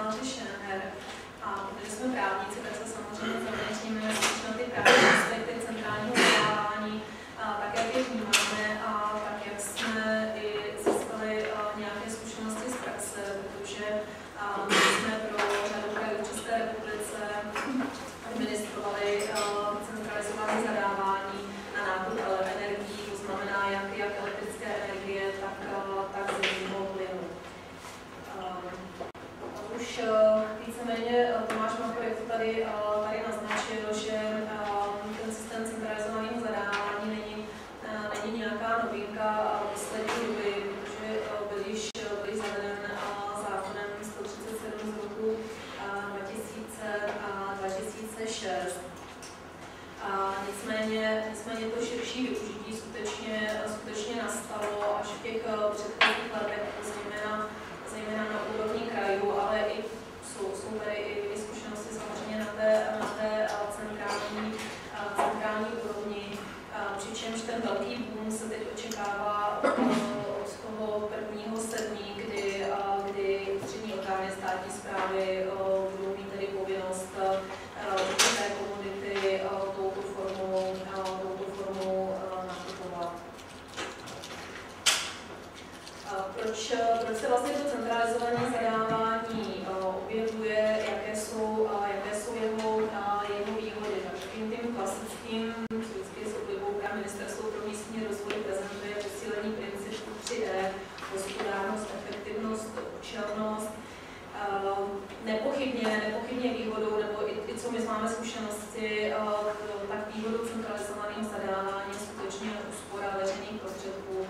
kanceláři Schönherr. A protože jsme právníci, tak se samozřejmě zaměříme na ty právní aspekty centrálního zadávání, tak jak je vnímáme a tak jak jsme i získali nějaké zkušenosti z praxe, protože my jsme pro řadu krajů v České republice administrovali centralizované zadávání na nákup energií, to znamená jak elektrické energie, tak zemního plynu. Už víceméně Tomáš Makory to tady naznačil, že ten systém centralizovaného zadávání není nějaká novinka poslední doby, protože byl zaveden zákonem 137 z roku 2006. Nicméně to širší využití skutečně nastalo až v těch předchozích letech, zejména na úrovni krajů, ale i jsou tady i zkušenosti samozřejmě na té centrální úrovni, přičemž ten velký boom se teď očekává od toho 1.7., kdy ústřední orgány státní správy budou mít tedy povinnost určité komodity touto formou nakupovat. Proč se vlastně to centralizované zadávání objevuje, jaké jsou jeho výhody? Takovým klasickým, vždycky s oblibou právě Ministerstvo pro místní rozvoj prezentuje posílení principu 3D, hospodárnost, efektivnost, účelnost. Nepochybně výhodou, nebo i co my máme zkušenosti, tak výhodou centralizovaného zadávání je skutečně úspora veřejných prostředků.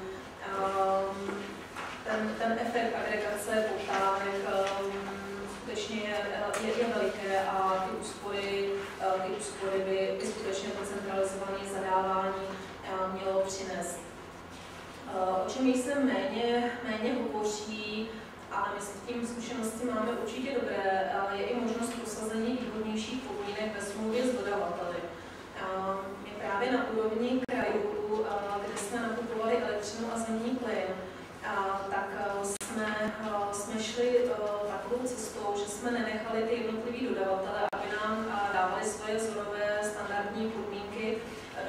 Ten efekt agregace poptávek skutečně je veliké a ty úspory by skutečně to centralizované zadávání mělo přinést. O čem se méně hovoří, ale my s tím zkušenosti máme určitě dobré, je i možnost prosazení výhodnějších podmínek ve smlouvě s dodavateli. My právě na úrovni krajů, kde jsme nakupovali elektřinu a zemní plyn, tak jsme šli takovou cestou, že jsme nenechali ty jednotliví dodavatele, aby nám dávali svoje vzorové standardní podmínky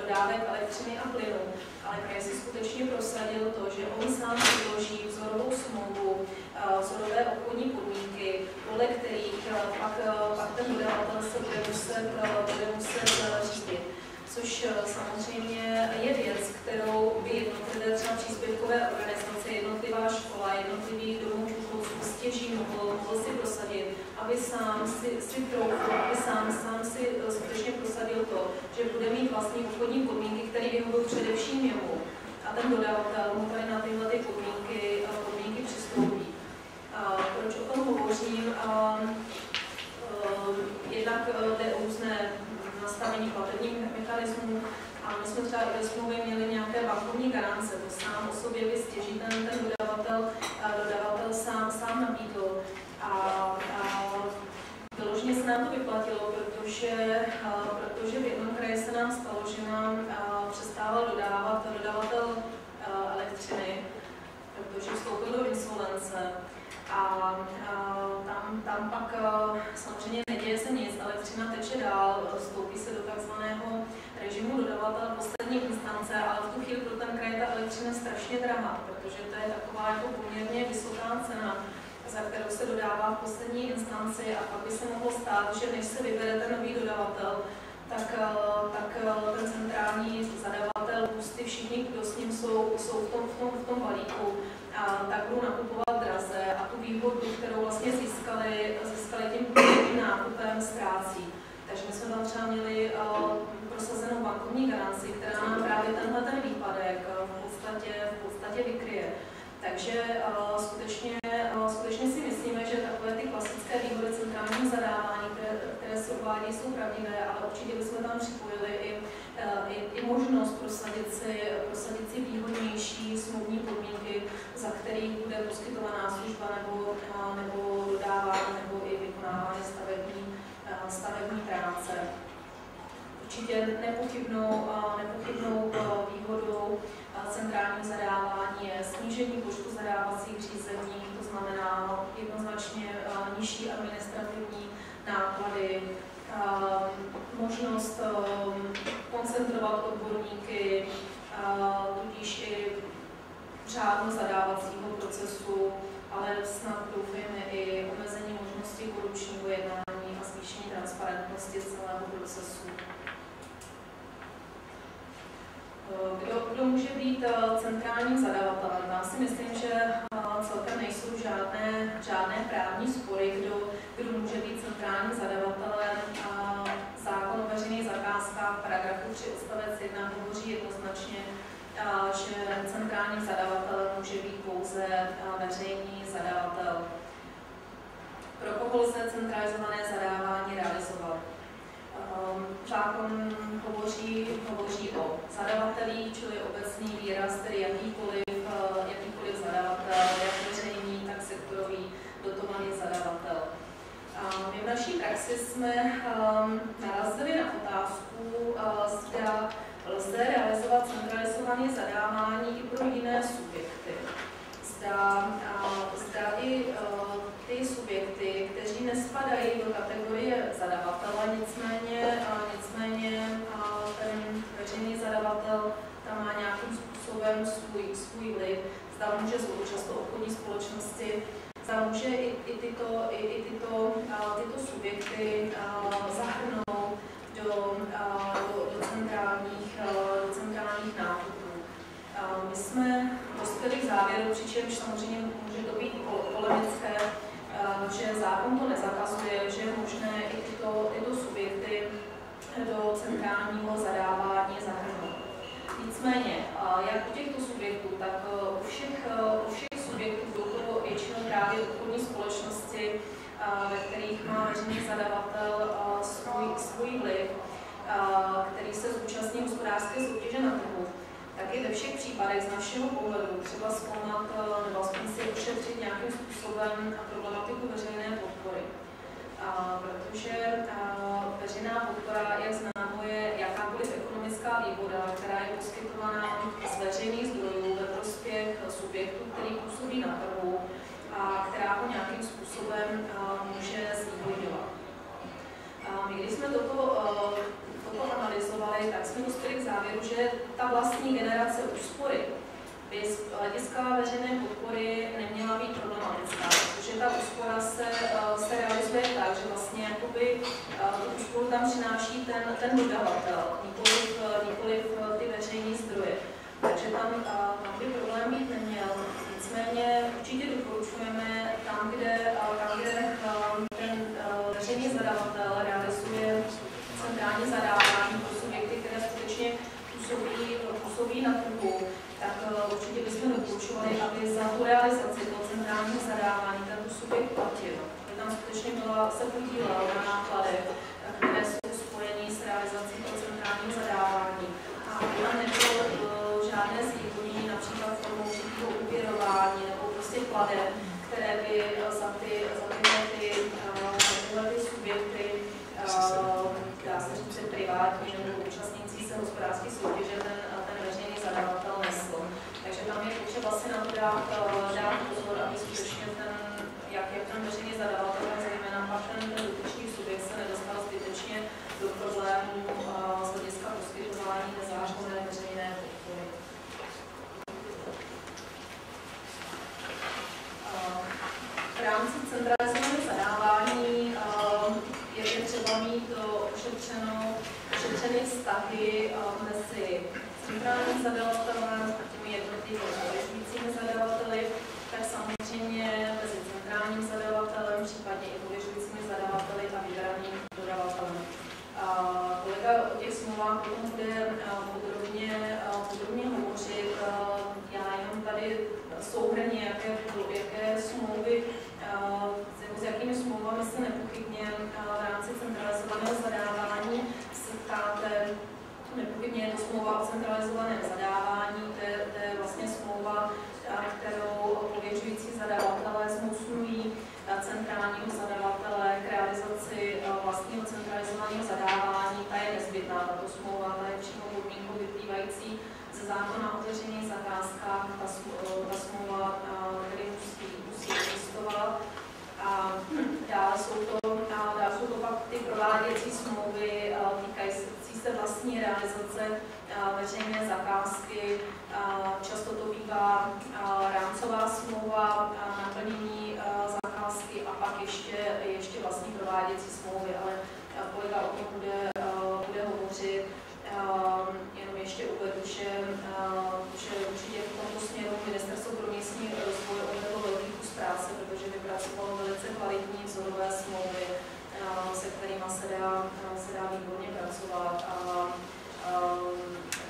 dodávek elektřiny a plynu. Ale kraj si skutečně prosadil to, že on sám předloží vzorovou smlouvu, vzorové obchodní podmínky, podle kterých pak ten dodavatel se bude muset řídit. Což samozřejmě je věc, kterou by jednotlivé třeba příspěvkové organizace, jednotlivá škola, jednotlivý domov důchodců stěží mohl si prosadit, aby sám si skutečně prosadil to, že bude mít vlastní obchodní podmínky, které vyhovují především jemu. A ten dodavatel mu tady na tyhle podmínky přistoupí. Proč o tom hovořím? Jednak jde o různé nastavení platebních mechanismů a my jsme třeba i ve smlouvě měli nějaké bankovní garance, to sám o sobě by stěží ten dodavatel sám nabídl a vyloženě se nám to vyplatilo, protože v jednom kraji se nám stalo, že nám přestával dodávat dodavatel elektřiny, protože vstoupil do insolvence. A tam pak samozřejmě neděje se nic, elektřina teče dál, vstoupí se do takzvaného režimu dodavatele poslední instance, ale v tu chvíli pro ten kraj ta elektřina je strašně drahá, protože to je taková jako poměrně vysoká cena, za kterou se dodává v poslední instanci a pak by se mohlo stát, že než se vybere ten nový dodavatel, tak ten centrální zadavatel, pusty všichni, kdo s ním jsou v tom balíku, tak budou nakupovat draze a tu výhodu, kterou vlastně získali tím nákupem, ztrácí. Takže my jsme tam třeba měli prosazenou bankovní garanci, která nám právě ten výpadek v podstatě vykryje. Takže skutečně si myslíme, že takové ty klasické výhody centrálního zadávání, které se uvádí, jsou pravdivé, ale určitě bychom tam připojili i možnost prosadit si výhodnější smluvní podmínky, za kterých bude poskytovaná služba nebo dodávání nebo i vykonávání stavební práce. Určitě nepochybnou výhodou centrálního zadávání je snížení počtu zadávacích řízení, to znamená jednoznačně nižší administrativní náklady, možnost koncentrovat odborníky, tudíž i řádnost zadávacího procesu, ale snad doufejme i omezení možnosti korupčního jednání a zvýšení transparentnosti celého procesu. Kdo může být centrálním zadavatelem? Já si myslím, že celkem nejsou žádné právní spory, kdo může být centrálním zadavatelem. Zákon o veřejných zakázkách v paragrafu 3 odstavec 1 hovoří jednoznačně, že centrálním zadavatelem může být pouze veřejný zadavatel. Pro koho lze centralizované zadávání realizovat? Zákon hovoří o zadavatelích, čili obecný výraz, tedy jakýkoliv zadavatel, jak veřejný, tak sektorový dotovaný zadavatel. My v naší praxi jsme narazili na otázku, zda lze realizovat centralizované zadávání i pro jiné subjekty. Zda i ty subjekty, kteří nespadají do kategorie zadavatele, nicméně ten veřejný zadavatel tam má nějakým způsobem svůj vliv, zda může často obchodní společnosti, zda může i tyto subjekty zahrnout do centrálních nákupů. My jsme dospěli k závěru, přičemž samozřejmě může to být polemické, že zákon to nezakazuje, že je možné i tyto subjekty do centrálního zadávání zahrnout. Nicméně, jak u těchto subjektů, tak u všech subjektů jsou to většinou právě obchodní společnosti, ve kterých má veřejný zadavatel svůj vliv, který se zúčastní hospodářské soutěže na trhu, tak je ve všech případech z našeho pohledu třeba zkoumat nebo aspoň si ošetřit nějakým způsobem problematiku veřejné podpory. Protože veřejná podpora, jak známo, je jakákoliv ekonomická výhoda, která je poskytovaná z veřejných zdrojů ve prospěch subjektů, který působí na trhu a která ho nějakým způsobem může zvýhodňovat. My když jsme toto analyzovali, tak jsme dospěli k závěru, že ta vlastní generace úspory by z hlediska veřejné podpory neměla být problematická, protože ta úspora se realizuje tak, že vlastně jakoby tu úsporu tam přináší ten dodavatel, nikoliv ty veřejné zdroje. Takže tam by problém být neměl. Nicméně určitě doporučujeme tam, kde ten veřejný zadavatel realizuje centrální zadávání pro subjekty, které skutečně působí na trhu, tak určitě bychom doporučovali, aby za tu realizaci toho centrálního zadávání tento subjekt platil. Aby tam skutečně se podílel na nákladech, které jsou spojeny s realizací toho centrálního zadávání. A aby tam nebylo žádné zvýhodnění, například formou určitého úvěrování nebo prostě plateb, které by za tyhle subjekty, dá se říct privátní nebo účastnící se hospodářské soutěže, ten veřejný zadavatel nesl. Takže tam je potřeba si na to dát pozor, aby skutečně jak ten veřejný zadavatel, tak zejména pak ten dotyčný subjekt se nedostal zbytečně do problémů z hlediska poskytování nezákonné veřejné podpory. V rámci centralizovaného zadávání je třeba mít ošetřeny vztahy mezi centrálním zadavatelem a těmi jednotlivými pověřujícími zadavateli, tak samozřejmě mezi centrálním zadavatelem, případně i pověřujícími zadavateli a vybraným dodavatelem. Kolega o těch smlouvách potom bude podrobně hovořit. Já jenom tady souhrnně, jaké smlouvy, s jakými smlouvami se nepochybně v rámci centralizovaného zadávání setkáte. Nepochybně je to smlouva o centralizovaném zadávání, to je vlastně smlouva, kterou pověřující zadavatelé zmocňují centrálního zadavatele k realizaci vlastního centralizovaného zadávání. Ta je nezbytná, tato smlouva, ta je přímo podmínkou vyplývající ze zákona o veřejných zakázkách, ta smlouva tedy musí existovat. A dále veřejné zakázky, často to bývá rámcová smlouva, naplnění zakázky a pak ještě vlastní prováděcí smlouvy, ale kolega o tom bude hovořit. Jenom ještě uvedu, že určitě v tomto směru Ministerstvo pro místní rozvoj odvedlo velký kus práce, protože vypracovalo velice kvalitní vzorové smlouvy, se kterými se dá výborně pracovat.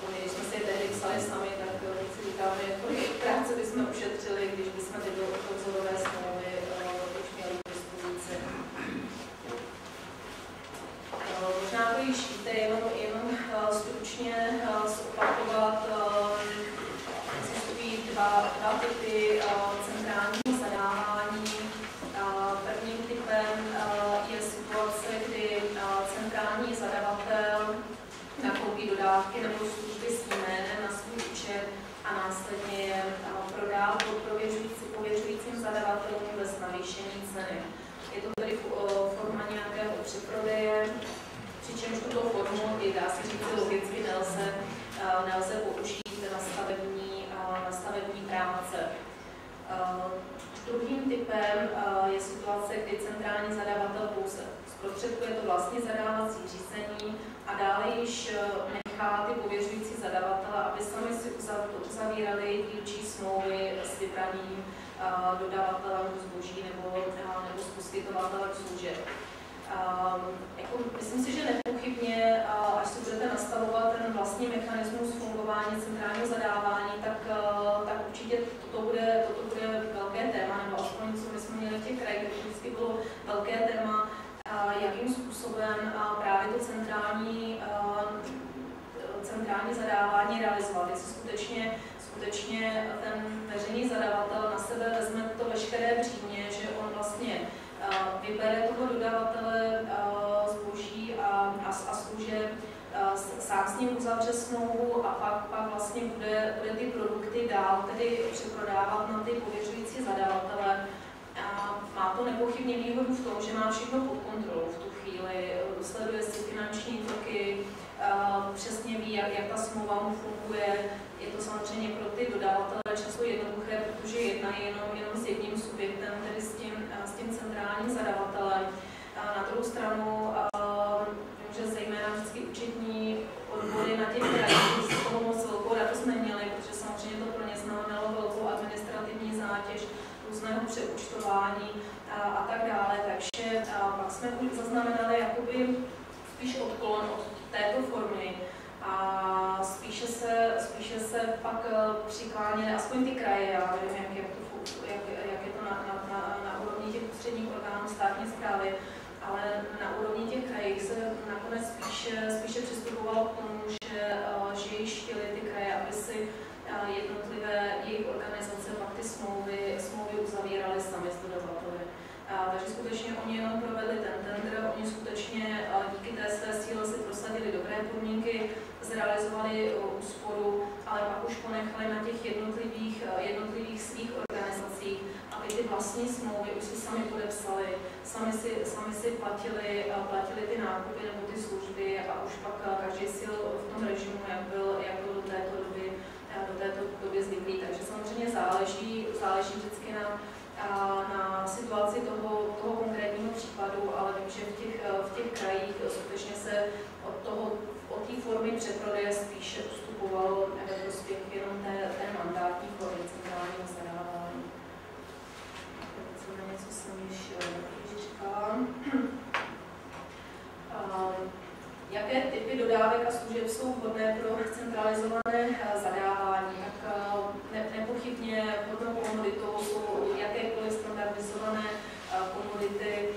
Když jsme si je tehdy psali sami, tak si říkáme, kolik práce bychom ušetřili, když bychom tyto vzorové smlouvy už měli k dispozici. Možná to již víte, jenom stručně zopakovat, existují dva typy centrálního zadávání. Prvním typem je situace, kdy centrální zadavatel nakoupí dodávky nebo služby s jménem na svůj účet a následně je prodá pod pověřujícím zadavatelům bez navýšení ceny. Je to tedy forma nějakého přeprodeje, přičemž tuto formu, dá se říct, logicky nelze použít na stavební práce. Druhým typem je situace, kdy centrální zadavatel pouze zprostředkuje to vlastní zadávací řízení a dále již nechá ty pověřující zadavatele, aby sami si uzavírali dílčí smlouvy s vybraným dodavatelem zboží nebo s poskytovatelem služeb. Myslím si, že nepochybně, až si budete nastavovat ten vlastní mechanismus fungování centrálního zadávání, tak určitě toto bude velké téma, nebo aspoň co my jsme měli v těch krajích, to vždycky bylo velké téma, jakým způsobem právě to centrální zadávání realizovat. Jestli skutečně ten veřejný zadavatel na sebe vezme to veškeré břímě, že on vlastně vybere toho dodavatele zboží a služeb, sám s ním uzavře smlouvu a pak vlastně bude ty produkty dál tedy přeprodávat na ty pověřující zadavatele. Má to nepochybně výhodu v tom, že má všechno pod kontrolou v tu chvíli, sleduje si finanční toky, přesně ví, jak ta smlouva mu funguje. Je to samozřejmě pro ty dodavatele často jednoduché, protože jednají jenom s jedním subjektem, tedy s tím centrálním zadavatelem. Na druhou stranu, vím, že zejména vždycky účetní odbory na těch krajích z toho moc velkou radost neměli, protože samozřejmě to pro ně znamenalo velkou administrativní zátěž, různého přeúčtování a tak dále. Takže pak jsme zaznamenali jakoby spíš odklon od této formy a spíše se pak přikláněly aspoň ty kraje, já nevím, jak je to na úrovni těch ústředních orgánů státní správy, ale na úrovni těch krajích se nakonec spíše přistupovalo k tomu, že již chtěli ty kraje, aby si jednotlivé jejich organizace pak ty smlouvy uzavíraly sami s dodavateli. Takže skutečně oni jenom provedli ten tender, oni skutečně díky té své síle si prosadili dobré podmínky, zrealizovali úsporu, ale pak už ponechali na těch jednotlivých svých organizacích, aby ty vlastní smlouvy už si sami podepsali, sami si platili ty nákupy nebo ty služby a už pak každý sil v tom režimu, jak byl do této doby zvyklý. Takže samozřejmě záleží vždycky na situaci toho konkrétního případu, ale vím, že v těch krajích skutečně se od té formy přeprodeje spíše ustupovalo ve prospěch jenom té mandátní formy centrálního zadávání. Něco jsem již říkala. Jaké typy dodávek a služeb jsou vhodné pro centralizované zadávání? Tak nepochybně vhodnou komoditou jsou jakékoliv standardizované komodity.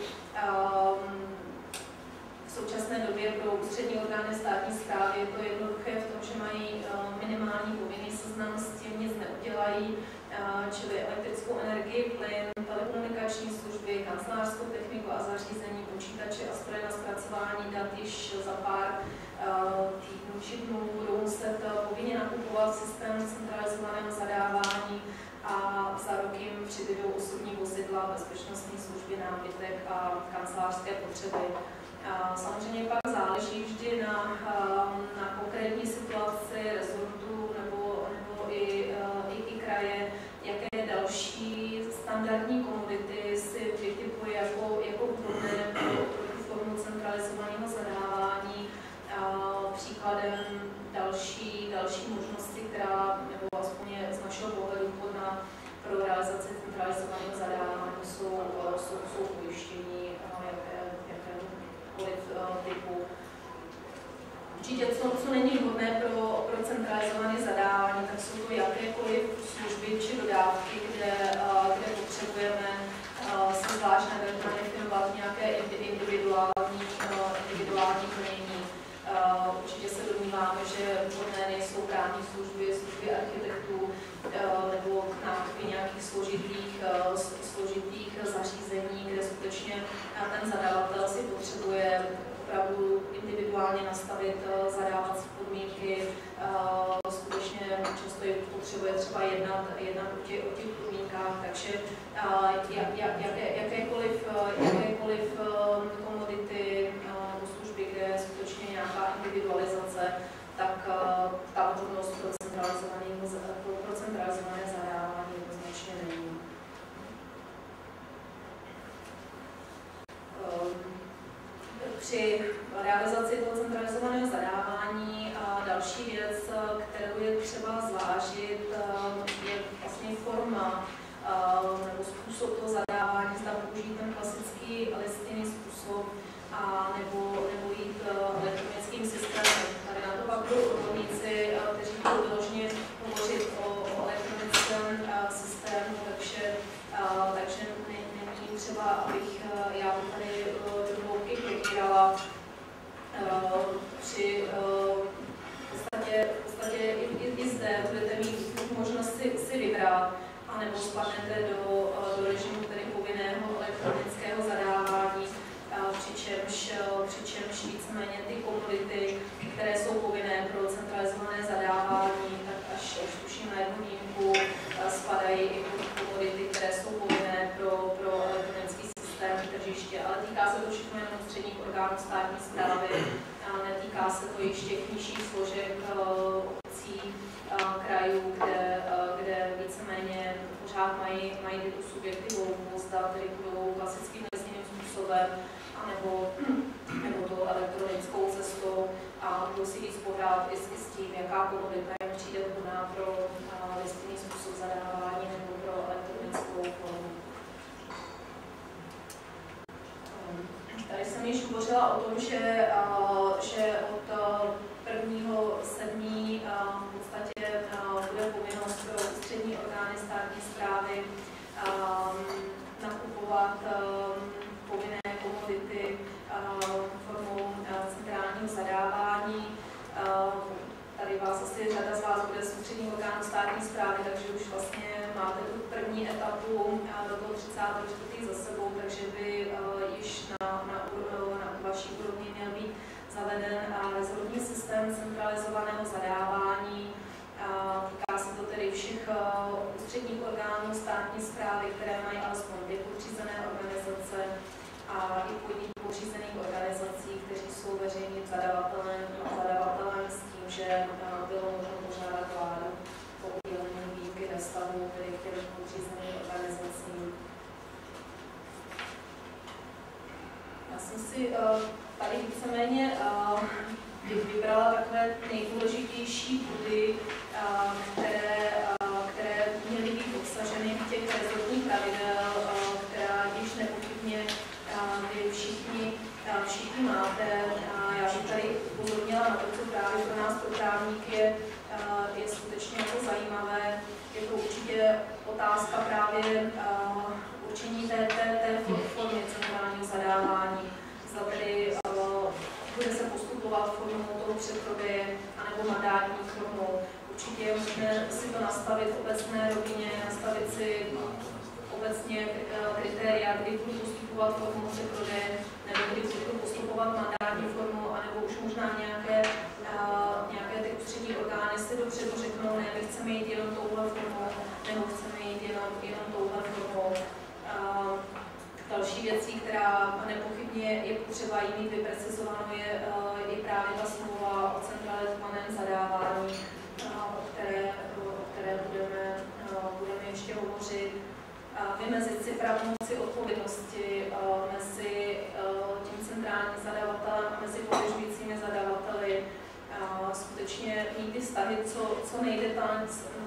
V současné době pro ústřední orgány státní správy je to jednoduché v tom, že mají minimální povinný seznam, s tím nic neudělají, čili elektrickou energii, plyn, telekomunikační služby, kancelářskou techniku a zařízení, počítače a stroje na zpracování dat již za pár týdnů či dnů budou muset povinně nakupovat systém centralizovaného zadávání a za rok jim přibydou osobní vozidla, bezpečnostní služby, nábytek a kancelářské potřeby. Samozřejmě pak záleží vždy na konkrétní situaci rezortu nebo i kraje, jaké další standardní komodity si vytipuje jako vhodné pro formu centralizovaného zadávání. Příkladem další možnosti, která, nebo aspoň z našeho pohledu vhodná pro realizaci centralizovaného zadávání, jsou pojištění jakéhokoliv typu. Určitě, co není vhodné pro centralizované zadávání, tak jsou to jakékoliv služby či dodávky, kde potřebujeme se zvlášť nadefinovat nějaké individuální plnění. Určitě se domníváme, že vhodné nejsou právní služby architektů nebo nákupy nějakých složitých zařízení, kde skutečně ten zadavatel si potřebuje opravdu individuálně nastavit zadávací podmínky. Skutečně často je potřebuje třeba jednat o těch podmínkách, takže jakékoliv komodity nebo služby, kde je skutečně nějaká individualizace, tak ta vhodnost pro centralizované zadávání jednoznačně není. Při realizaci toho centralizovaného zadávání další věc, kterou je třeba zvážit, je vlastně forma nebo způsob toho zadávání, zda použít ten klasický listinný způsob nebo jít elektronickým systémem. Tady na to pak budou odborníci, kteří budou vyloženě hovořit o elektronickém systému, takže není třeba, abych já tady do hloubky probírala. V podstatě i zde budete mít možnost si vybrat, anebo spadnete do režimu tedy povinného elektronického zadávání, přičemž víceméně ty komodity, které jsou povinné pro centralizované zadávání, tak až tuším na jednu výjimku spadají i komodity, které jsou povinné pro elektronický systém tržiště, ale týká se to všechno jenom ústředních orgánů státní správy, netýká se to již těch nižších složek obcí, krajů, kde víceméně pořád mají tyto subjekty volbu, zda tedy budou klasickým listinným způsobem, anebo tou elektronickou cestou a budou si víc pohrát i s tím, jaká komodita jim přijde vhodná pro listinný způsob zadávání nebo pro elektronickou formu. Tady jsem již hovořila o tom, že od 1.7. v podstatě bude povinnost pro ústřední orgány státní správy nakupovat povinné komodity formou centrálního zadávání. Tady vás asi řada z vás bude z ústředního orgánu státní správy, takže už vlastně máte tu první etapu do toho 34. za sebou, takže by již na vaší úrovni měl být zaveden rezortní systém centralizovaného zadávání. Týká se to tedy všech ústředních orgánů státní správy, které mají alespoň 2 podřízené organizace a i podřízených organizací, kteří jsou veřejným zadavatelem s tím, že bylo možno požádat vládu o udělení výjimky ve stavu, tedy těch podřízených organizací. Já jsem si tady víceméně vybrala takové nejdůležitější body, které měly být obsaženy v těch rezortních pravidel, která již nepochybně vy všichni máte. Já bych tady upozornila na to, co právě pro nás, pro právníky, je skutečně jako zajímavé. Je to určitě otázka právě určení té formy centrálního zadávání. Zda tedy bude se postupovat formou toho předprodeje anebo mandátní formou. Určitě je možné si to nastavit v obecné rovině, nastavit si obecně kritéria, kdy budu postupovat formou předprodeje, nebo kdy budu postupovat mandátní formou, anebo už možná nějaké ty ústřední orgány si dopředu řeknou, ne, my chceme jít jenom touhle formou, nebo chceme jít jenom touhle formou. Další věcí, která nepochybně je potřeba jí mít vyprecizováno, je právě ta smlouva o centralizovaném zadávání, o které budeme ještě hovořit. Vymezit si pravomoci odpovědnosti mezi tím centrálním zadavatelem a mezi pověřujícími zadavateli. Skutečně mít ty vztahy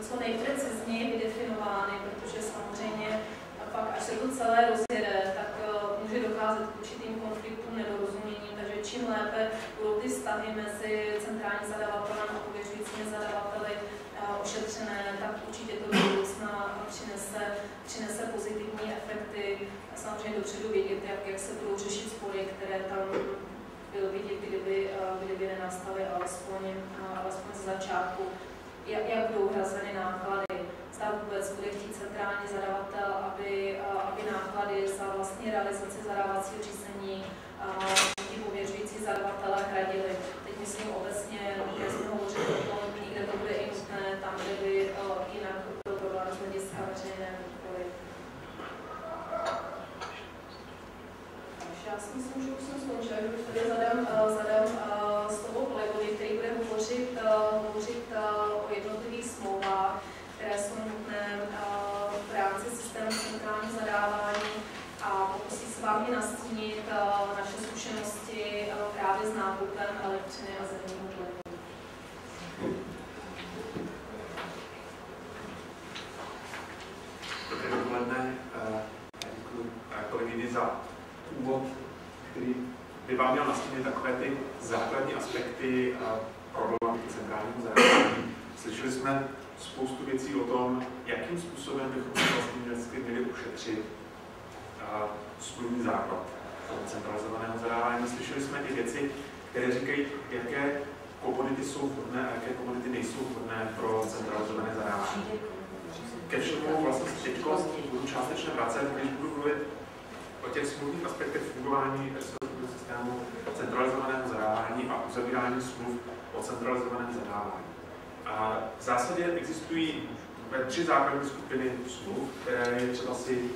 co nejprecizněji vydefinovány, protože samozřejmě pak, až se to celé rozjede, tak může docházet k určitým konfliktům, nedorozumění, takže čím lépe budou ty vztahy mezi centrálním zadavatelem a pověřujícími zadavateli ošetřené, tak určitě to do budoucna přinese pozitivní efekty. A samozřejmě dopředu vědět, jak se budou řešit spory, které tam bylo vidět, kdyby nenastaly alespoň z začátku, jak budou hrazeny náklady. Zda vůbec bude chtít centrální zadavatel, aby náklady za vlastní realizaci zadávacího řízení ti pověřující zadavatelé hradili. Teď myslím obecně, kde jsme hovořili o tom, kde to bude i nutné, tam, kde by jinak byl problém z hlediska veřejné podpory. Já si myslím, že už jsem skončila, že už tady zadám slovo kolegovi, který bude hovořit o jednotlivých smlouvách, které jsou nutné v rámci systému centrálního zadávání a pokusí se vám i nastínit naše zkušenosti právě s nákupem elektřiny a zemního plynu. Dobré dopoledne. Děkuji kolegyni za úvod, který by vám měl nastínit takové ty základní aspekty problematiky centrálního zadávání. Slyšeli jsme spoustu věcí o tom, jakým způsobem bychom si vlastně měli ušetřit smluvní základ centralizovaného zadávání. Slyšeli jsme i věci, které říkají, jaké komodity jsou vhodné a jaké komodity nejsou vhodné pro centralizované zadávání. Ke všemu vlastně teď budu částečně vracet, když budu mluvit o těch smluvních aspektech fungování systému centralizovaného zadávání a uzavírání smluv o centralizovaném zadávání. A v zásadě existují 3 základní skupiny smluv, které je třeba si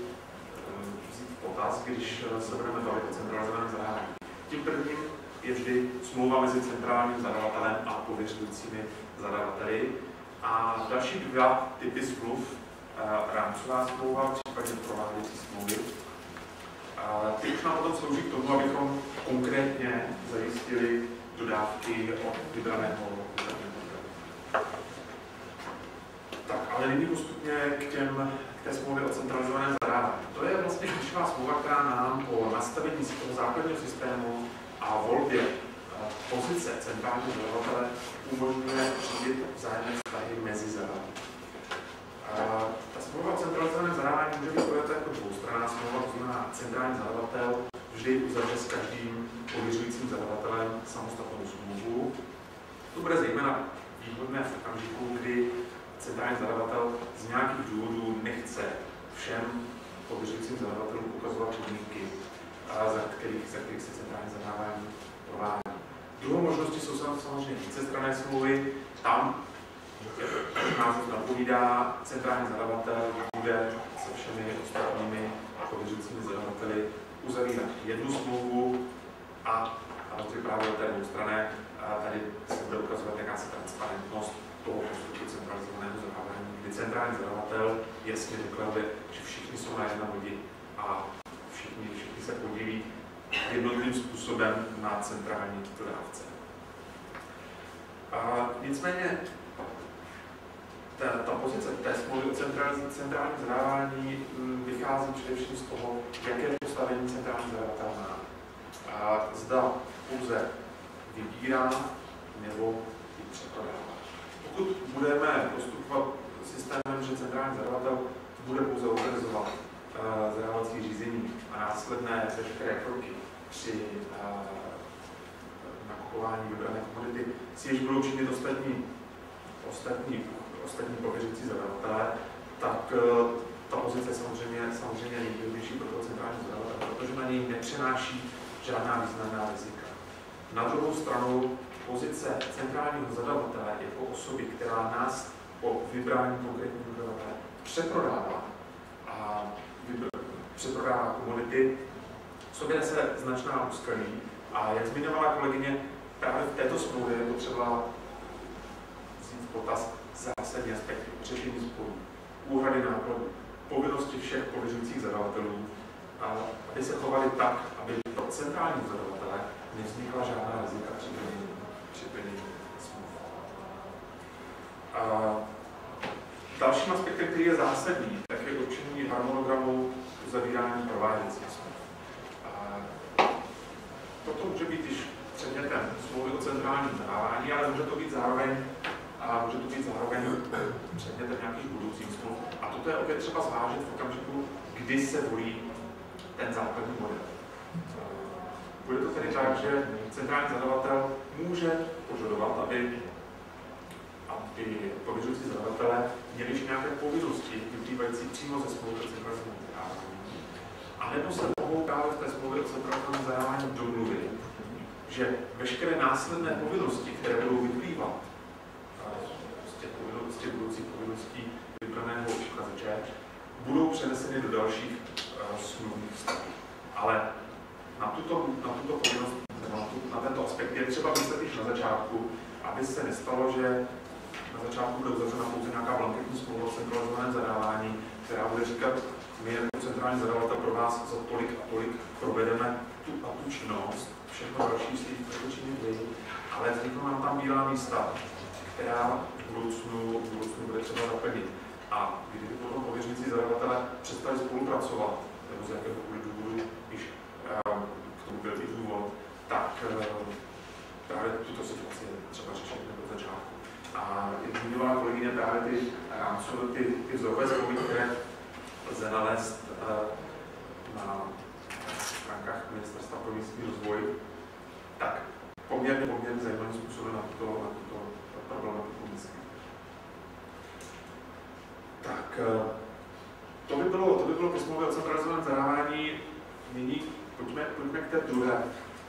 vzít v potaz, když se budeme bavit o centralizovaném zadávání. Tím prvním je vždy smlouva mezi centrálním zadavatelem a pověřujícími zadavateli. A další 2 typy smluv, rámcová smlouva, v případě prováděcí smlouvy. Ty už nám potom slouží k tomu, abychom konkrétně zajistili dodávky od vybraného tak, ale nyní postupně k té smlouvě o centralizovaném zadávání. To je vlastně klíčová smlouva, která nám po nastavení toho základního systému a volbě pozice centrálního zadavatele umožňuje řídit vzájemné vztahy mezi zadavateli. Ta smlouva o centralizovaném zadávání může být pojata jako dvoustranná smlouva, to znamená centrální zadavatel vždy uzavře s každým pověřujícím zadavatelem samostatnou smlouvu. To bude zejména výhodné v okamžiku, kdy centrální zadavatel z nějakých důvodů nechce všem pověřujícím zadavatelům ukazovat podmínky, za kterých se centrální zadávání provádí. Druhou možností jsou samozřejmě vícestranné smlouvy. Tam název napovídá, centrální zadavatel bude se všemi ostatními pověřujícími zadavateli uzavírat jednu smlouvu a rozdíl právě té dvoustranné, tady se bude ukazovat jakási transparentnost toho postupu centralizovaného zadávání, kdy centrální zadavatel jasně deklaruje, že všichni jsou na jedné lodi a všichni se podílí jednotným způsobem na centrální dodávce. Nicméně ta pozice té smlouvy o centrálním zadávání vychází především z toho, jaké postavení centrální zadavatel má. Zda pouze vybírá nebo ji přeprodává. Pokud budeme postupovat systémem, že centrální zadavatel bude pouze organizovat zadávací řízení a následné veškeré kroky při nakupování vybrané komodity, si již budou činit ostatní pověřující zadavatelé, tak ta pozice je samozřejmě nejvýhodnější pro toho centrální zadavatele, protože na něj nepřenáší žádná významná rizika. Na druhou stranu pozice centrálního zadavatele jako osoby, která nás po vybrání konkrétního dodavatele přeprodává a přeprodává komodity, v sobě nese značná úskalí a jak zmiňovala kolegyně, právě v této smlouvě je potřeba vzít v potaz zásadní aspekty řešení sporů, úhrady nákladů, povinnosti všech pověřujících zadavatelů, aby se chovali tak, aby pro centrální zadavatele nevznikla žádná rizika při plnění smluv. Dalším aspektem, který je zásadní, tak je určení harmonogramu uzavírání prováděcích smluv. Toto může být již předmětem smlouvy o centrálním zadávání, ale může to být zároveň předmětem nějakých budoucích smluv. A toto je opět třeba zvážit v okamžiku, kdy se volí ten základní model. Bude to tedy tak, že centrální zadavatel může požadovat, aby pověřující zadavatelé měli nějaké povinnosti vyplývající přímo ze smlouvy o centrálním zadávání. A nebo se mohou právě v té smlouvě o centrálním zadávání domluvit, že veškeré následné povinnosti, které budou vyplývat z těch budoucích povinností vybraného uchazeče, budou přeneseny do dalších smluvních vztahů. Ale na tuto povinnost, na tento aspekt je třeba myslet již na začátku, aby se nestalo, že na začátku bude uzavřena pouze nějaká blanketní smlouva o centralizovaném zadávání, která bude říkat, my jako centrální zadavatel pro vás za tolik a tolik provedeme tu a tu činnost, všechno další si jich činit vy, ale vzniknou nám tam bílá místa, která v budoucnu bude třeba zaplnit. A kdyby potom pověřující zadavatelé přestali spolupracovat, nebo z jakéhokoliv důvodu, když k tomu byl i důvod, tak právě tuto situaci je třeba řešit od začátku. A jak zmiňovala kolegyně právě ty vzorové smlouvy, které lze nalézt na stránkách Ministerstva pro místní rozvoj, tak poměrně zajímavým způsobem na tuto problematiku myslím. Tak, to by bylo ke smlouvě o centralizovaném zadávání. Nyní pojďme k té druhé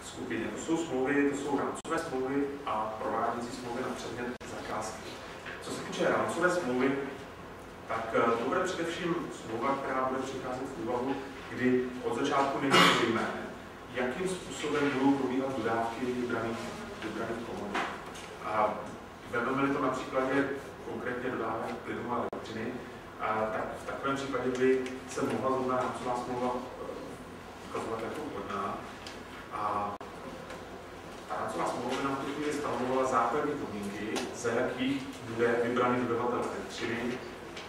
skupině. To jsou rámcové smlouvy a prováděcí smlouvy na předmět zakázky. Co se týče rámcové smlouvy, tak to bude především smlouva, která bude přicházet v úvahu, kdy od začátku není zřejmé, jakým způsobem budou probíhat dodávky vybraných komodit. A vezmeme-li to na příkladě konkrétně dodávek plynu a elektřiny, tak v takovém případě by se mohla zrovna rámcová smlouva ukazovat jako vhodná. A ta rámcová smlouva by nám v tu chvíli stanovovala základní podmínky, za jakých bude vybraný dodavatel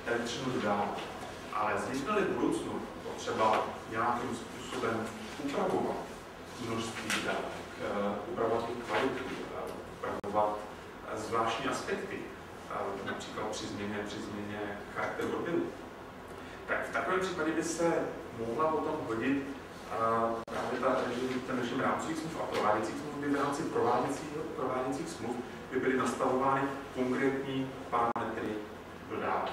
elektřinu dodávat. Ale jestli v budoucnu potřeba nějakým způsobem upravovat množství dodávek, upravovat jejich kvalitu, upravovat zvláštní aspekty, například při změně charakteru odběru, tak v takovém případě by se mohla potom hodit právě ten režim rámcových smluv a prováděcích smluv, by v rámci prováděcích smluv by byly nastavovány konkrétní parametry dodávek.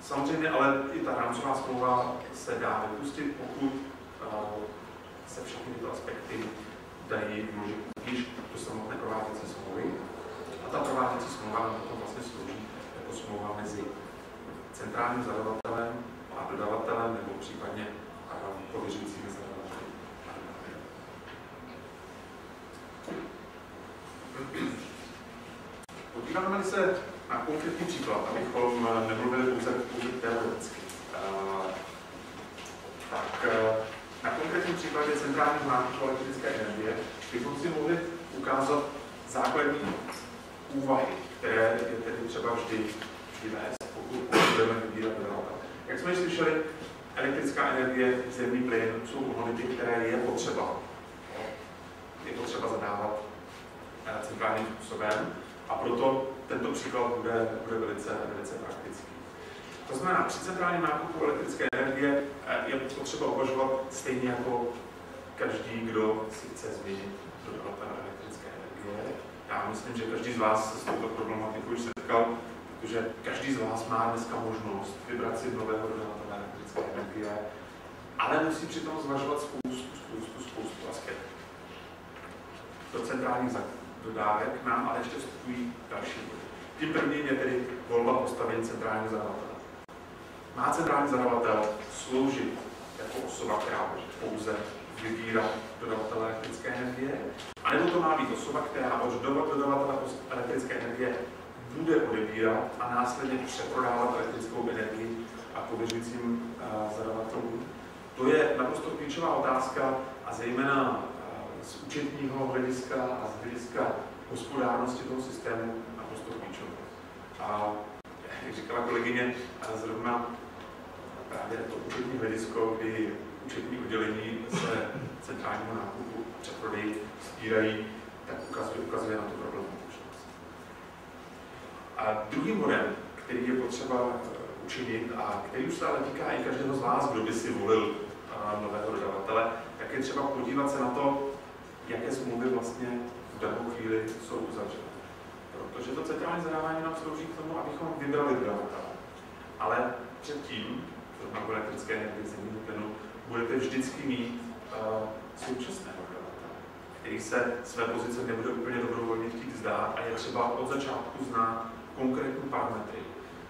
Samozřejmě, ale i ta rámcová smlouva se dá vypustit, pokud se všechny tyto aspekty dají vložit již do samotné prováděcí smlouvy. A ta prováděcí smlouva potom vlastně slouží jako smlouva mezi centrálním zadavatelem a dodavatelem nebo případně pověřujícími zadavateli. Podíváme se na konkrétní příklad, abychom nemluvili pouze teoreticky. Tak na konkrétním příkladě centrálního nákupu elektrické energie bychom si mohli ukázat základní úvahy, které je tedy třeba vždy vést, pokud budeme vybírat dodavatel. Jak jsme již slyšeli, elektrická energie, zemní plyn jsou komodity, které je potřeba zadávat centrálním způsobem a proto tento příklad bude velice praktický. To znamená, při centrálním nákupu elektrické energie je potřeba uvažovat stejně jako každý, kdo si chce změnit dodavatele elektrické energie. Já myslím, že každý z vás se s touto problematikou už setkal, protože každý z vás má dneska možnost vybrat si nového dodavatele elektrické energie, ale musí přitom zvažovat spoustu aspektů. Do centrálních dodávek nám ale ještě vstupují další body. Tím prvním je tedy volba postavení centrálního zadavatele. Má centrální zadavatel sloužit jako jako osoba, která bude pouze vybírat dodavatele elektrické energie, anebo to má být osoba, která od dodavatele elektrické energie bude odebírat a následně přeprodávat elektrickou energii a pověřujícím zadavatelům. To je naprosto klíčová otázka a zejména z účetního hlediska a z hlediska hospodárnosti toho systému naprosto klíčové. A jak říkala kolegyně, zrovna právě to účetní hledisko, kdy účetní oddělení se centrálního nákupu a přeprodeji stírají, tak ukazuje na tu problematičnost. A druhým bodem, který je potřeba učinit a který už se ale týká i každého z vás, kdo by si volil nového dodavatele, tak je třeba podívat se na to, jaké smlouvy vlastně v danou chvíli jsou uzavřené. Protože to centrální zadávání nám slouží k tomu, abychom vybrali dodavatele. Ale předtím, zrovna v elektrické energii, zemního plynu, budete vždycky mít současného dodavatele, který se své pozice nebude úplně dobrovolně chtít vzdát a je třeba od začátku znát konkrétní parametry,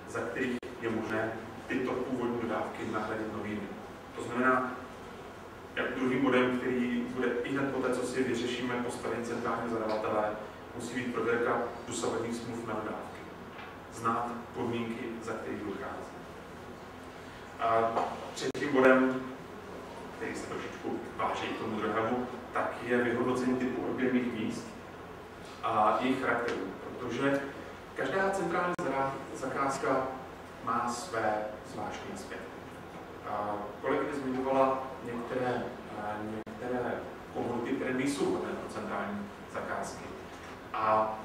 za kterých je možné tyto původní dodávky nahradit novými. To znamená, jak druhým bodem, který bude i hned poté, co si vyřešíme postavení centrálního zadavatele, musí být prověrka dosavadních smluv na dodávky. Znát podmínky, za kterých dochází. A třetím bodem, který se trošičku váží k tomu druhému, tak je vyhodnocení typu odběrných míst a jejich charakterů. Protože každá centrální zakázka má své zvláštní aspekty. Kolegyně zmiňovala některé komodity, které nejsou vhodné pro centrální zakázky. A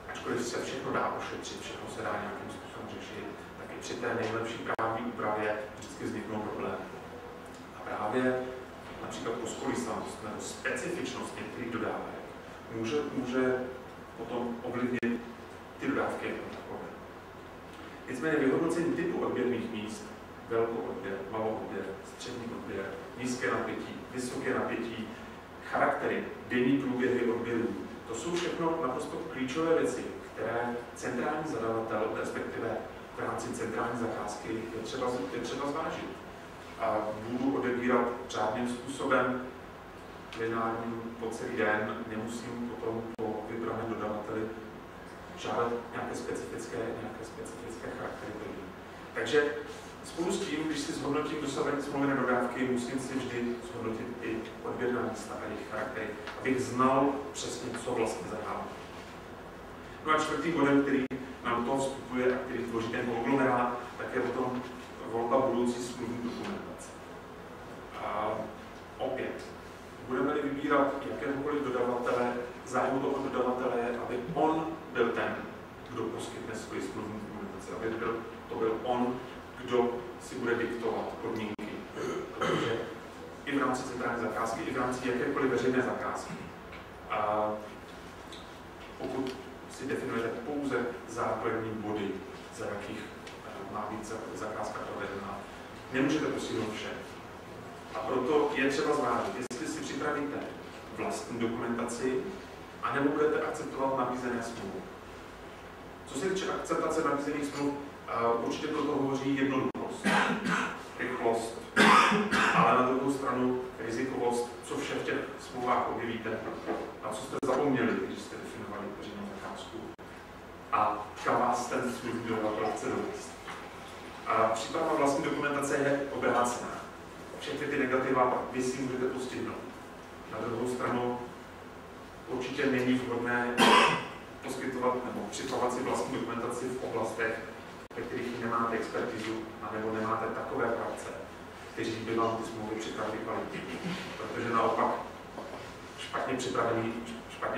ačkoliv se všechno dá ošetřit, všechno se dá nějakým způsobem řešit, tak i při té nejlepší právní úpravě vždycky vzniknou problémy. A právě například rozkolísanost nebo specifičnost některých dodávek může potom ovlivnit ty dodávky jako takové. Nicméně vyhodnocení typu odběrných míst, velkou odběr, malou odběr, střední odběr, nízké napětí, vysoké napětí, charaktery, denní průběhy odběrů, to jsou všechno naprosto klíčové věci, které centrální zadavatel, respektive v rámci centrální zakázky, je třeba zvážit. A budu odebírat řádným způsobem, lineárním po celý den, nemusím potom po vybraném dodavateli žádat nějaké specifické charaktery. Takže spolu s tím, když si zhodnotím dosavadní smlouvy na dodávky, musím si vždy zhodnotit i odběrná místa a jejich charaktery, abych znal přesně, co vlastně zadávám. No a čtvrtým bodem, který nám do toho vstupuje a který tvoří ten konglomerát, tak je potom volba budoucí smluvní dokumentace. A opět, budeme-li vybírat jakéhokoliv dodavatele, zájmu toho dodavatele je, aby on byl ten, kdo poskytne svoji smluvní dokumentaci, aby to byl on, kdo si bude diktovat podmínky. Protože i v rámci centrální zakázky, i v rámci jakékoliv veřejné zakázky. A pokud si definujete pouze základní body, za jakých má být zakázka provedena, nemůžete postihnout vše. A proto je třeba zvážit, jestli si připravíte vlastní dokumentaci, anebo budete akceptovat nabízené smlouvy. Co se týče akceptace nabízených smluv, určitě proto hovoří jednoduchost, rychlost, ale na druhou stranu rizikovost, co vše v těch smlouvách objevíte, na co jste zapomněli, když jste definovali veřejnou zakázku a kam vás ten smluvní dodavatel chce dovést. A příprava vlastní dokumentace je obrácená. Všechny ty negativa vy si můžete postihnout. Na druhou stranu určitě není vhodné poskytovat nebo připravovat si vlastní dokumentaci v oblastech, ve kterých nemáte expertizu nebo nemáte takové práce, kteří by vám ty smlouvy připravili kvalitně. Protože naopak špatně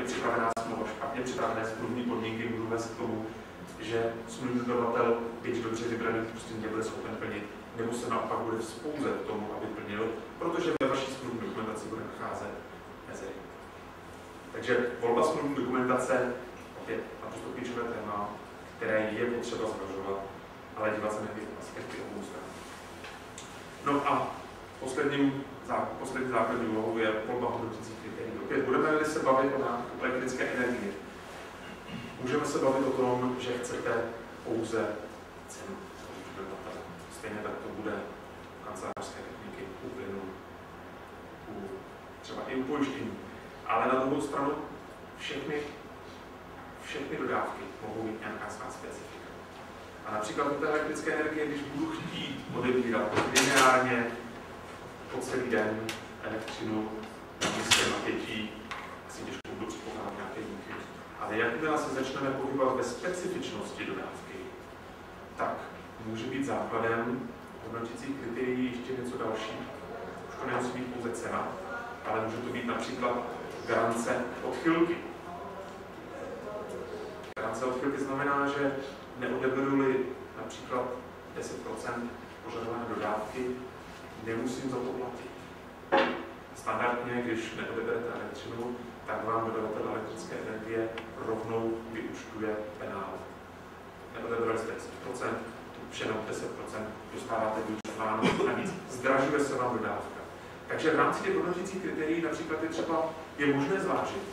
připravená smlouva, špatně připravené smluvní podmínky můžou vést k tomu, že smluvní dodavatel, byť dobře vybraný, prostě nebude schopen plnit, nebo se naopak bude vzpouzet k tomu, aby plnil, protože ve vaší smluvní dokumentaci bude nacházet mezery. Takže volba smluvní dokumentace je naprosto klíčové téma, které je potřeba zvažovat, ale dívat se na ty aspekty obou stran. No a poslední základní úlohou je volba hodnotících kritérií. Opět budeme-li se bavit o nákupu elektrické energie. Můžeme se bavit o tom, že chcete pouze cenu. Stejně tak to bude kancelářské techniky, třeba i u pojištění. Ale na druhou stranu všechny dodávky mohou mít nějaká svá specifika. A například u té elektrické energie, když budu chtít odebírat lineárně po celý den elektřinu na nízkém napětí, asi těžko budu předpokládat nějaké výkyvy. Ale jakmile se začneme pohybovat ve specifičnosti dodávky, tak může být základem hodnotících kritérií ještě něco dalšího. Už to nemusí být pouze cena, ale může to být například garance odchylky. Garance odchylky znamená, že neodeberu-li například 10% požadované dodávky, nemusím za to platit. Standardně, když neodeberete elektřinu, tak vám dodavatel elektrické energie rovnou vyúčtuje penál. Neodeberali jste 10%, už jenom 10% dostáváte vyúčtováno, navíc zdražuje se vám dodávka. Takže v rámci těch hodnotících kritérií například je možné zvážit,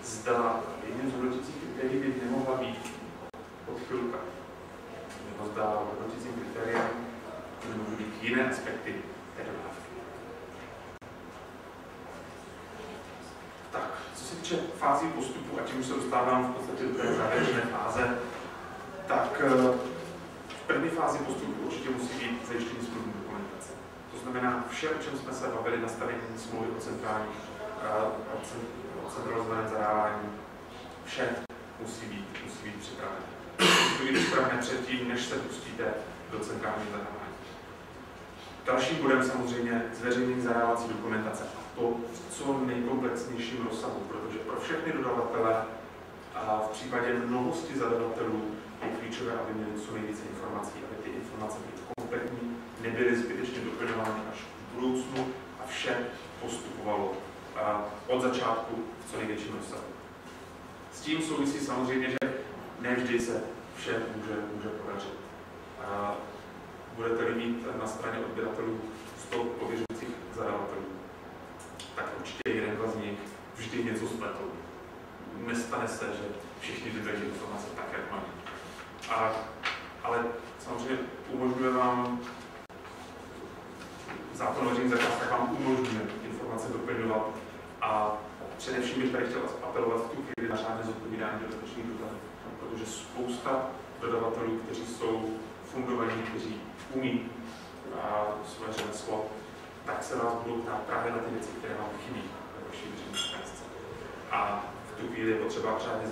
zda jedním z hodnotících kritérií by nemohla být odchylka, nebo zda hodnotícím kritériem nemohou být jiné aspekty té dodávky. Tak, co se týče fází postupu, a tím už se dostávám v podstatě do té závěrečné fáze, tak v první fázi postupu určitě musí být zajištění smluvní dokumentace. To znamená, vše, o čem jsme se bavili, nastavení smlouvy o centrálních, o centralizovaném zadávání, vše musí být připravené. Musí být připravené předtím, než se pustíte do centrálního zadávání. Dalším bodem samozřejmě zveřejnění zadávací dokumentace, a to v co nejkomplexnějším rozsahu, protože pro všechny dodavatele a v případě mnohosti zadavatelů je klíčové, aby měli co nejvíce informací, aby ty informace byly kompletní, nebyly zbytečně doplňovány až v budoucnu a vše postupovalo od začátku v co největším rozsahu. S tím souvisí samozřejmě, že nevždy se vše může podařit. Budete-li mít na straně odběratelů 100 pověřujících zadavatelů, tak určitě jeden z nich vždy něco spletou. Nestane se, že všichni vydají informace tak, jak mají. Ale samozřejmě umožňuje vám, zákon o veřejných zakázkách vám umožňuje informace doplňovat a především bych tady chtěl apelovat v tu chvíli na řádné zodpovídání dodatečných dotazů, protože spousta dodavatelů, kteří jsou fundovaní, kteří umí své řemeslo, tak se vás budou ptát právě na ty věci, které vám chybí ve vaší veřejné zakázce. A v tu chvíli je potřeba řádně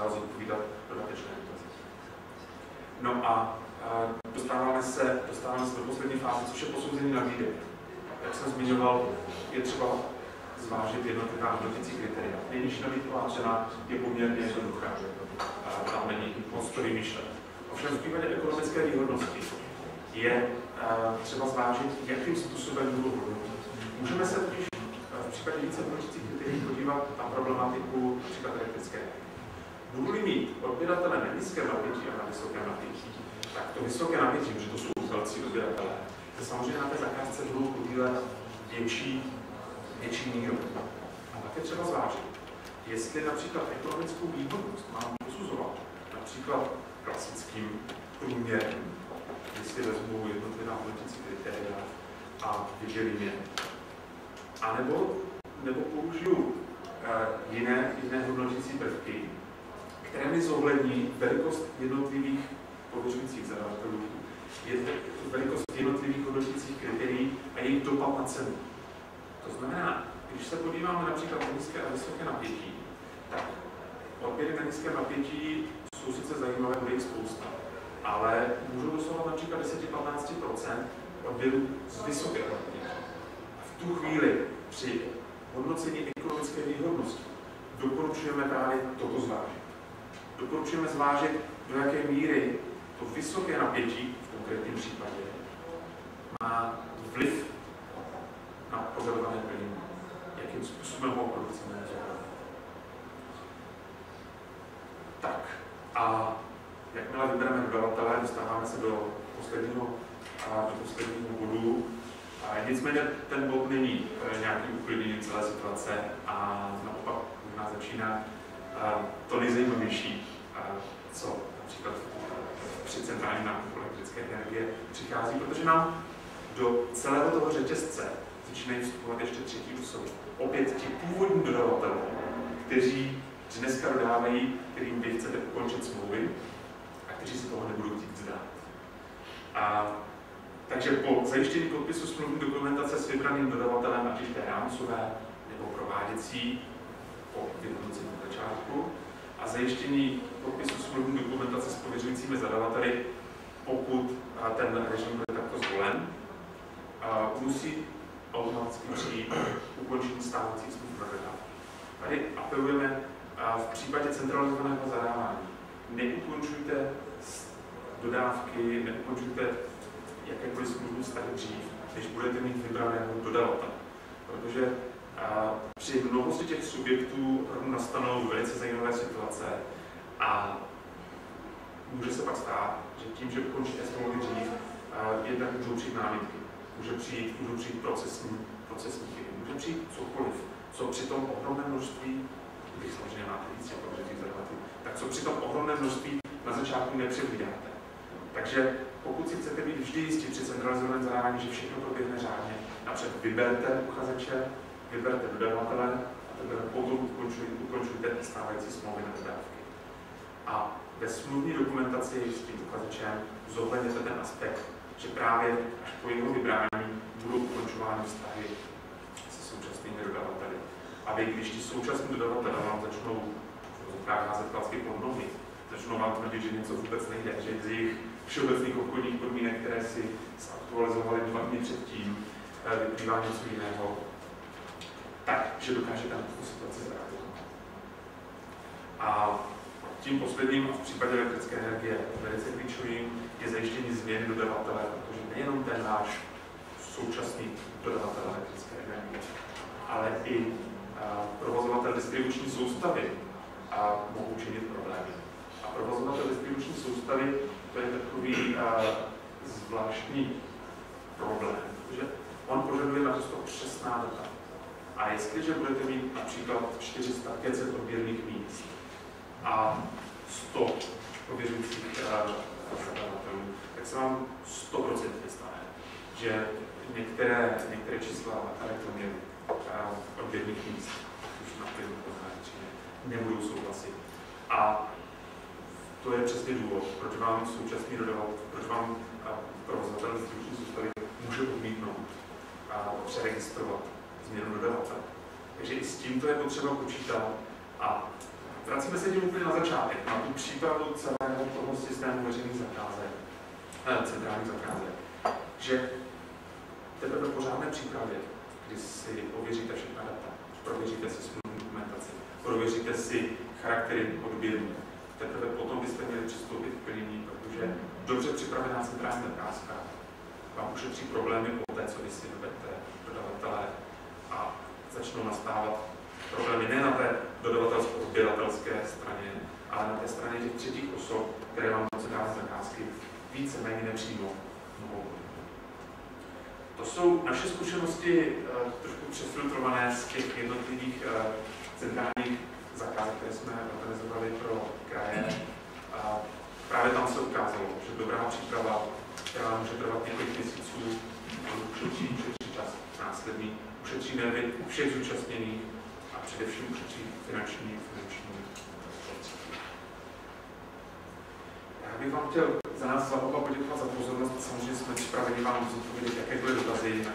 zodpovídat dodatečné dotazy. No a dostáváme se do poslední fáze, což je posouzení nabídek. Jak jsem zmiňoval, je třeba zvážit jednotlivá hodnotící kritéria. Nejnižší nabídková cena je poměrně jednoduchá. Tam není moc to vymýšlet. Ovšem v případě ekonomické výhodnosti je třeba zvážit, jakým způsobem budu hodnotit. Můžeme se totiž v případě více hodnotících kritérií podívat na problematiku například elektrické. Budu-li mít odběratele na nízkém napětí a na vysokém napětí, tak to vysoké napětí, protože to jsou velcí odběratele, se samozřejmě na té zakázce budou podílet větší míru. A tak je třeba zvážit, jestli například ekonomickou výhodnost mám posuzovat například klasickým průměrem, jestli vezmu jednotlivá hodnotící kritéria a vydělím je. A nebo použiju jiné hodnotící prvky, které mi zohlední velikost jednotlivých pověřujících zadavatelů, velikost jednotlivých hodnotících kritérií a jejich dopad na cenu. To znamená, když se podíváme například na nízké a vysoké napětí, tak odběry na nízké napětí jsou sice zajímavé, bude jich spousta, ale můžou dosahovat například 10-15% odběrů z vysoké napětí. A v tu chvíli při hodnocení ekonomické výhodnosti doporučujeme právě toto zvážit. Doporučujeme zvážit, do jaké míry to vysoké napětí v konkrétním případě má vliv na požadované plnění, jakým způsobem ho producujeme. Tak a jakmile vybereme dodavatele, dostáváme se do posledního bodu. Nicméně ten bod není nějaký uklidnění celé situace a naopak nás začíná to nejzajímavější, co například při centrálním nákupu elektrické energie přichází, protože nám do celého toho řetězce začínají vstupovat ještě třetí osoby. Opět ti původní dodavatelé, kteří dneska dodávají, kterým vy chcete ukončit smlouvy a kteří se toho nebudou chtít vzdát. Takže po zajištění podpisu smluvní dokumentace s vybraným dodavatelem, ať už té rámcové nebo prováděcí, po vyhodnocení začátku, a zajištění podpisu smluvní dokumentace s pověřujícími zadavateli, pokud ten režim bude takto zvolen, musí automaticky přijít ukončení stávajících smluv na dodávání. Tady apelujeme v případě centralizovaného zadávání. Neukončujte dodávky, neukončujte jakékoliv smluvní vztahy dřív, než budete mít vybraného dodavatele. Protože při mnohosti těch subjektů nastanou velice zajímavé situace a může se pak stát, že tím, že ukončíte smlouvy dřív, jednak můžou přijít námitky, můžou přijít procesní chyby, může přijít cokoliv, co při tom ohromném množství, když samozřejmě máte víc jako těch zadavatelů, tak co při tom ohromném množství na začátku nepředvídáte. Takže pokud si chcete být vždy jistí při centralizovaném zadávání, že všechno proběhne řádně, napřed vyberte uchazeče, vyberte dodavatele a teprve potom ukončujte stávající smlouvy na dodávky. A ve smluvní dokumentaci s tím uchazečem zohledněte ten aspekt, že právě až po jeho vybrání budou ukončovány vztahy se současnými dodavateli. A vy, když ti současní dodavatelé vám začnou házet klacky pod nohy, začnou vám tvrdit, že něco vůbec nejde, že z jejich všeobecných obchodních podmínek, které si zaktualizovali 2 dny předtím, vyplývá něco jiného, takže dokážete na tu situaci zareagovat. A tím posledním v případě elektrické energie velice klíčovým je zajištění změny dodavatele, protože nejenom ten náš současný dodavatel elektrické energie, ale i provozovatel distribuční soustavy mohou činit problémy. A provozovatel distribuční soustavy to je takový zvláštní problém, protože on požaduje na to přesná data. A jestliže budete mít například 400-500 odběrných míst a 100 pověřujících zadavatelů, tak se vám 100% stane, že některé čísla elektroměry odběrných míst, už na firmu nebudou souhlasit. A to je přesně důvod, proč vám současný dodavatel, proč vám provozovatel distribuční soustavy může odmítnout a přeregistrovat změnu dodavatele. Takže i s tímto je potřeba počítat a vracíme se tím úplně na začátek, na tu přípravu celého toho systému veřejných zakázek, centrálních zakázek, že teprve po řádné přípravě, kdy si ověříte všechna data, prověříte si smluvní dokumentaci, prověříte si charaktery odběrů, teprve potom byste měli přistoupit k plnění, protože dobře připravená centrální zakázka vám ušetří problémy po té, co vy si dovedete dodavatele a začnou nastávat problémy ne na té dodavatelsko-odběratelské straně, ale na té straně těch třetích osob, které vám do centrální zakázky víceméně nepřímo mohou. To jsou naše zkušenosti trošku přefiltrované z těch jednotlivých centrálních zakázek, které jsme organizovali pro kraje. A právě tam se ukázalo, že dobrá příprava, která může trvat několik měsíců, ušetří čas následný, ušetří nervy všech zúčastněných a především ušetří finanční prostředky. Já bych vám chtěl za nás za oba poděkovat za pozornost. Samozřejmě jsme připraveni vám zodpovědět jakékoliv dotazy, na